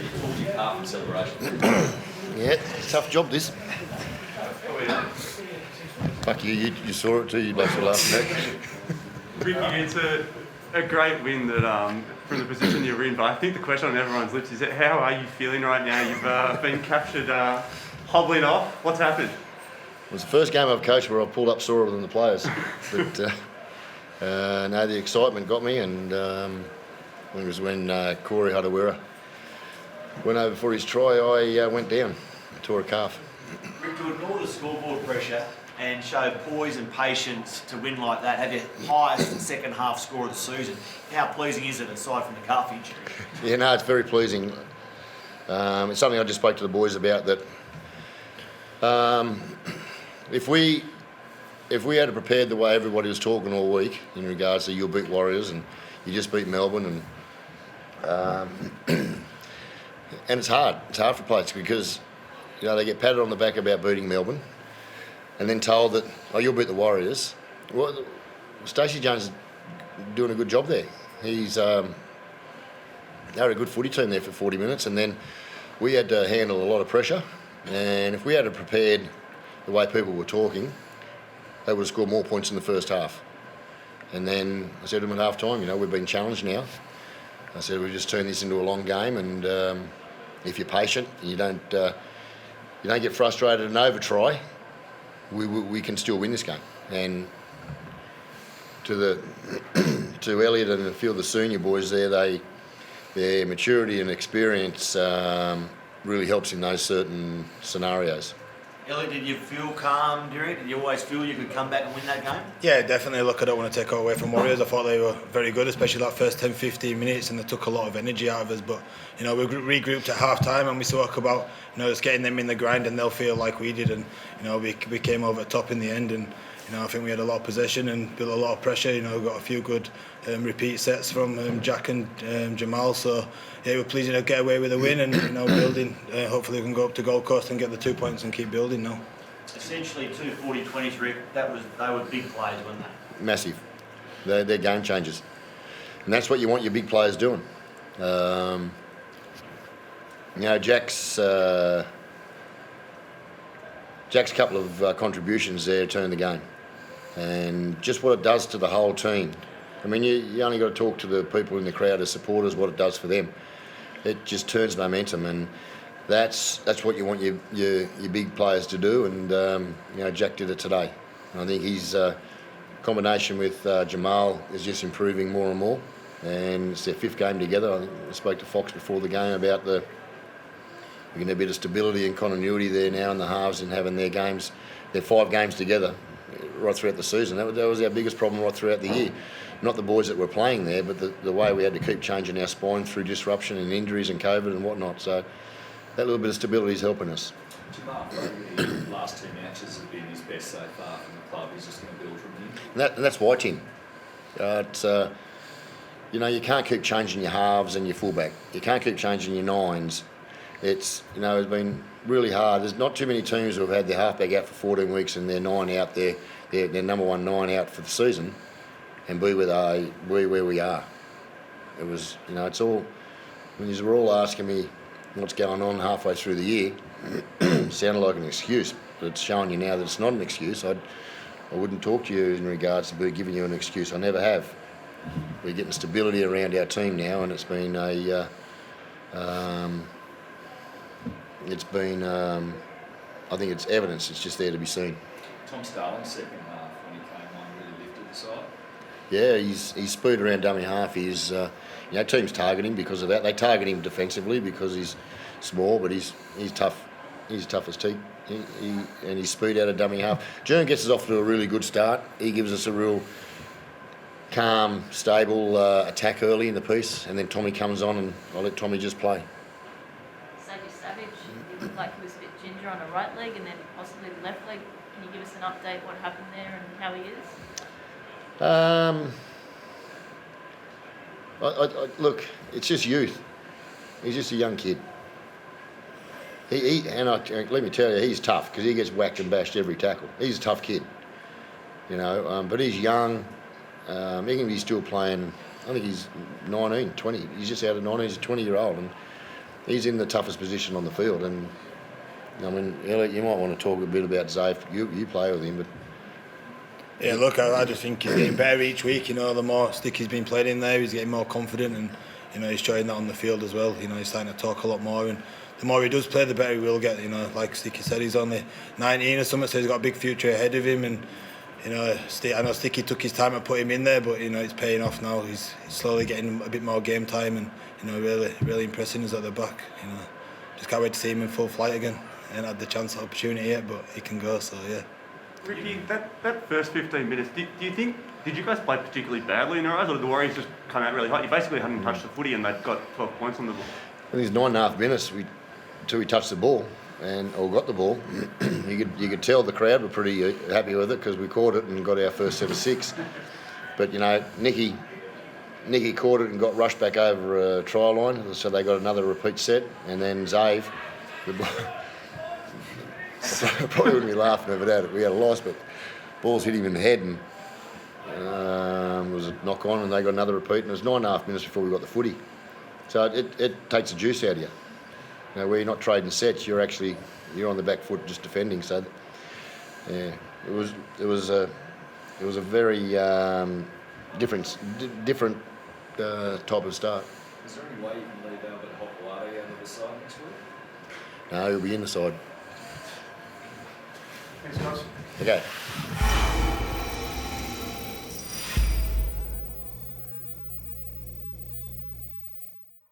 So you pulled your calf in celebration. Yeah, it's a tough job, this. Fuck you, you saw it too, you both were laughing at. Ricky, it's a great win that from the position you're in, but I think the question on everyone's lips is how are you feeling right now? You've been captured hobbling off. What's happened? It was the first game I've coached where I pulled up sore than the players. But no, the excitement got me, and it was when Corey Hadawira went over for his try, I went down, tore a calf. Rick, to ignore the scoreboard pressure and show poise and patience to win like that, have your highest second half score of the season, how pleasing is it aside from the calf injury? Yeah, no, it's very pleasing. It's something I just spoke to the boys about, that if we had prepared the way everybody was talking all week in regards to you'll beat Warriors and you just beat Melbourne, and it's hard for players because they get patted on the back about beating Melbourne and then told that, oh, you'll beat the Warriors. Well, Stacey Jones is doing a good job there. They were a good footy team there for 40 minutes, and then we had to handle a lot of pressure, and if we had prepared the way people were talking, they would have scored more points in the first half. And then I said to them at half time, we've been challenged now. I said, we just turn this into a long game, and if you're patient and you don't get frustrated and over-try, we can still win this game. And to Elliot and a few of the senior boys there, their maturity and experience really helps in those certain scenarios. Elliot, did you feel calm during it? Did you always feel you could come back and win that game? Yeah, definitely. Look, I don't want to take it away from Warriors. I thought they were very good, especially that first 10-15 minutes, and they took a lot of energy out of us. But, we regrouped at half-time, and we spoke about, just getting them in the grind, and they'll feel like we did. And, we came over the top in the end, and, I think we had a lot of possession and built a lot of pressure. We got a few good repeat sets from Jack and Jamal. So, yeah, we're pleased to get away with a win and, building. Hopefully we can go up to Gold Coast and get the 2 points and keep building now. Essentially 2 40-20s, Rick. They were big plays, weren't they? Massive. They're game changers. And that's what you want your big players doing. Jack's couple of contributions there turned the game. And just what it does to the whole team. I mean, you only got to talk to the people in the crowd as supporters, what it does for them. It just turns momentum, and that's what you want your big players to do. And Jack did it today. And I think his combination with Jamal is just improving more and more. And it's their 5th game together. I think I spoke to Fox before the game about we're getting a bit of stability and continuity there now in the halves and having their 5 games together right throughout the season. That was our biggest problem right throughout the year. Not the boys that were playing there, but the way we had to keep changing our spine through disruption and injuries and COVID and whatnot. So that little bit of stability is helping us. Jamal, the last 2 matches have been his best so far from the club. He's just going to build from here. And that's why, Tim. You can't keep changing your halves and your fullback. You can't keep changing your nines. It's been really hard. There's not too many teams who have had their halfback out for 14 weeks and their 9 out there, their number 1 9 out for the season, and be where we are. It was, it's all, when you were all asking me what's going on halfway through the year, it sounded like an excuse, but it's showing you now that it's not an excuse. I wouldn't talk to you in regards to giving you an excuse. I never have. We're getting stability around our team now, and it's been I think it's evidence. It's just there to be seen. Tom Starling's second half when he came on really lifted the side. Yeah, he's speed around dummy half. He's teams target him because of that. They target him defensively because he's small, but he's tough. He's tough as teeth. And his speed out of dummy half. Jern gets us off to a really good start. He gives us a real calm, stable attack early in the piece, and then Tommy comes on, and I'll let Tommy just play. Savage, he looked like he was a bit ginger on the right leg and then possibly the left leg. Can you give us an update what happened there and how he is? Look, it's just youth. He's just a young kid. Let me tell you, he's tough because he gets whacked and bashed every tackle. He's a tough kid, but he's young. He can be still playing. I think he's 19, 20. He's just out of 19. He's a 20-year-old, and he's in the toughest position on the field. And I mean, Elliot, you might want to talk a bit about Zave. You play with him, but Yeah, look, I just think he's getting better each week. You know, the more stick he's been played in there, he's getting more confident, and you know, he's showing that on the field as well. You know, he's starting to talk a lot more, and the more he does play, the better he will get. You know, like Sticky said, he's only 19 or something, so he's got a big future ahead of him. And you know, I know Sticky took his time to put him in there, but you know, it's paying off now. He's slowly getting a bit more game time, and you know, really impressing us at the back. You know, just can't wait to see him in full flight again. He ain't had the chance or opportunity yet, but he can go. So yeah. Ricky, that first 15 minutes, did you guys play particularly badly in your eyes, or did the Warriors just come out really hot? You basically hadn't touched the footy and they'd got 12 points on the ball. in these 9.5 minutes until we touched the ball or got the ball, you could tell the crowd were pretty happy with it because we caught it and got our first set of 6. But you know, Nicky caught it and got rushed back over a try line, so they got another repeat set, and then Zave, the ball. I probably wouldn't be laughing over that if we had a loss, but balls hit him in the head and was a knock on, and they got another repeat, and it was 9.5 minutes before we got the footy. So it takes the juice out of you. You know, where you're not trading sets, you're on the back foot just defending. So yeah, it was a very different type of start. Is there any way you can leave Albert Hoplate out of the side next week? No, he'll be in the side. Thanks, guys. Okay.